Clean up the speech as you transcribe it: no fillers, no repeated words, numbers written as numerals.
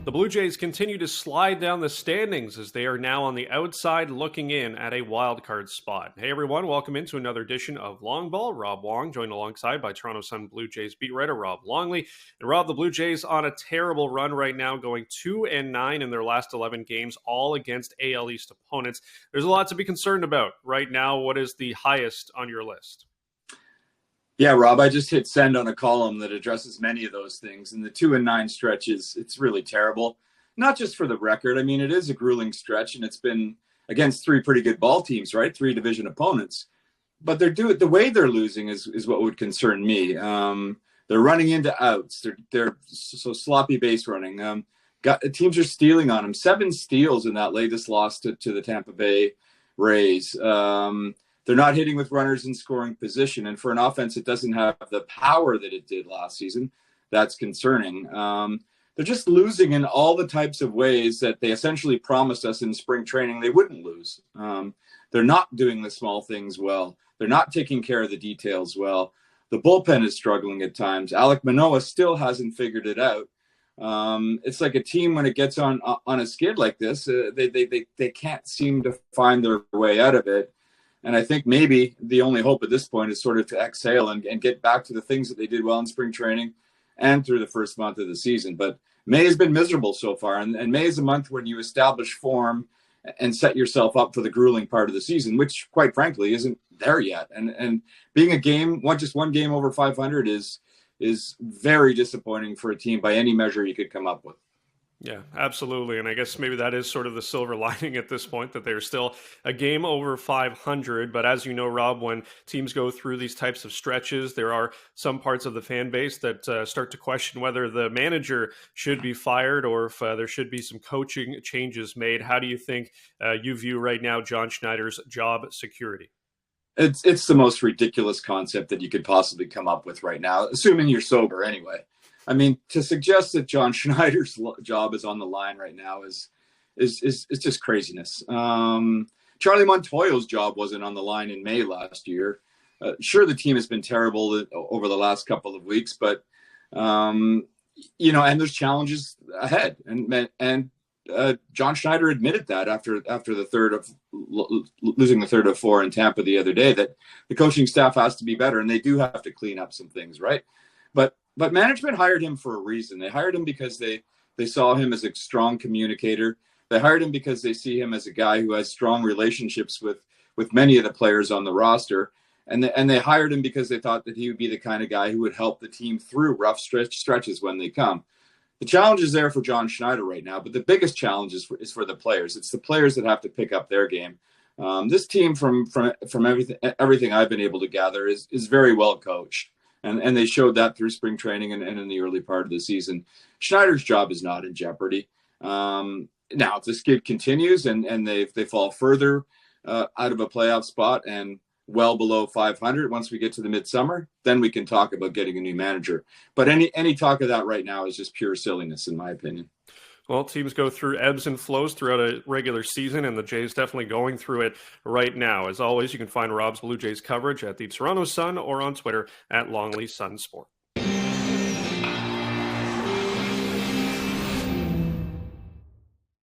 The Blue Jays continue to slide down the standings as they are now on the outside looking in at a wild card spot. Hey everyone, welcome into another edition of Long Ball. Rob Wong joined alongside by Toronto Sun Blue Jays beat writer Rob Longley. And Rob, the Blue Jays on a terrible run right now, going 2-9 in their last 11 games, all against AL East opponents. There's a lot to be concerned about right now. What is the highest on your list? Yeah, Rob, I just hit send on a column that addresses many of those things. And the 2-9 stretch it's really terrible. Not just for the record. I mean, it is a grueling stretch, and it's been against three pretty good ball teams, right? Three division opponents. But the way they're losing is what would concern me. They're running into outs. They're so sloppy base running. Teams are stealing on them. 7 steals in that latest loss to the Tampa Bay Rays. They're not hitting with runners in scoring position. And for an offense that doesn't have the power that it did last season, that's concerning. They're just losing in all the types of ways that they essentially promised us in spring training they wouldn't lose. They're not doing the small things well. They're not taking care of the details well. The bullpen is struggling at times. Alek Manoah still hasn't figured it out. It's like a team when it gets on a skid like this, they can't seem to find their way out of it. And I think maybe the only hope at this point is sort of to exhale and get back to the things that they did well in spring training and through the first month of the season. But May has been miserable so far. And May is a month when you establish form and set yourself up for the grueling part of the season, which, quite frankly, isn't there yet. And being just one game over 500 is very disappointing for a team by any measure you could come up with. Yeah, absolutely. And I guess maybe that is sort of the silver lining at this point, that they're still a game over 500. But as you know, Rob, when teams go through these types of stretches, there are some parts of the fan base that start to question whether the manager should be fired or if there should be some coaching changes made. How do you think you view right now John Schneider's job security? It's the most ridiculous concept that you could possibly come up with right now, assuming you're sober anyway. I mean, to suggest that John Schneider's job is on the line right now is just craziness. Charlie Montoyo's job wasn't on the line in May last year. Sure, the team has been terrible over the last couple of weeks, but and there's challenges ahead. And John Schneider admitted that after losing the third of 4 in Tampa the other day, that the coaching staff has to be better and they do have to clean up some things, right? But management hired him for a reason. They hired him because they saw him as a strong communicator. They hired him because they see him as a guy who has strong relationships with many of the players on the roster. And they hired him because they thought that he would be the kind of guy who would help the team through rough stretches when they come. The challenge is there for John Schneider right now, but the biggest challenge is for the players. It's the players that have to pick up their game. This team, from everything I've been able to gather, is very well coached. And they showed that through spring training and in the early part of the season. Schneider's job is not in jeopardy. Now, if this skid continues and they fall further out of a playoff spot and well below 500 once we get to the midsummer, then we can talk about getting a new manager. But any talk of that right now is just pure silliness, in my opinion. Well, teams go through ebbs and flows throughout a regular season, and the Jays definitely going through it right now. As always, you can find Rob's Blue Jays coverage at the Toronto Sun or on Twitter at Longley Sun Sport.